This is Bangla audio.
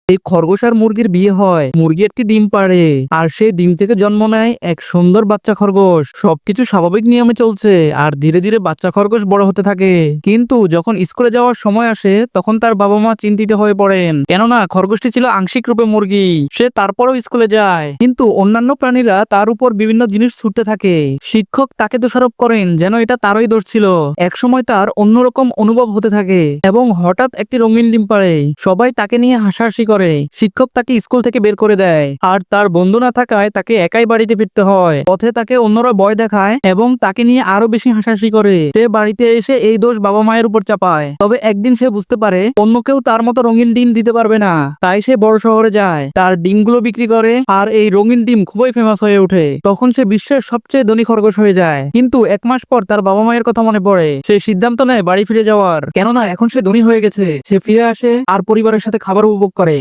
এই খরগোশ আর মুরগির বিয়ে হয়, মুরগি একটি ডিম পাড়ে আর সেই ডিম থেকে জন্ম নেয় এক সুন্দর বাচ্চা খরগোশ। সবকিছু স্বাভাবিক নিয়মে চলছে আর ধীরে ধীরে বাচ্চা খরগোশ বড় হতে থাকে। কিন্তু যখন স্কুলে যাওয়ার সময় আসে তখন তার বাবা মা চিন্তিত হয়ে পড়েন, কেননা খরগোশটি ছিল আংশিক রূপে মুরগি। সে তারপরও স্কুলে যায়, কিন্তু অন্যান্য প্রাণীরা তার উপর বিভিন্ন জিনিস ছুটতে থাকে। শিক্ষক তাকে দোষারোপ করেন যেন এটা তারই দোষ ছিল। একসময় তার অন্যরকম অনুভব হতে থাকে এবং হঠাৎ একটি রঙিন ডিম পাড়ে। সবাই তাকে নিয়ে হাসাহাসি করে। শিক্ষক তাকে স্কুল থেকে বের করে দেয় আর তার বন্ধু না থাকায় তাকে একাই বাড়িতে ফিরতে হয়। পথে তাকে অন্যরা ভয় দেখায় এবং তাকে নিয়ে আরো বেশি হাসাহাসি করে। সে বাড়িতে এসে এই দোষ বাবা মায়ের উপর চাপায়। তবে একদিন সে বুঝতে পারে অন্য কেউ তার মতো রঙিন ডিম দিতে পারবে না, তাই সে বড় শহরে যায়, তার ডিমগুলো বিক্রি করে আর এই রঙিন ডিম খুবই ফেমাস হয়ে ওঠে। তখন সে বিশ্বের সবচেয়ে ধনী খরগোশ হয়ে যায়। কিন্তু এক মাস পর তার বাবা মায়ের কথা মনে পড়ে। সে সিদ্ধান্ত নেয় বাড়ি ফিরে যাওয়ার, কেননা এখন সে ধনী হয়ে গেছে। সে ফিরে আসে আর পরিবারের সাথে খাবার উপভোগ করে।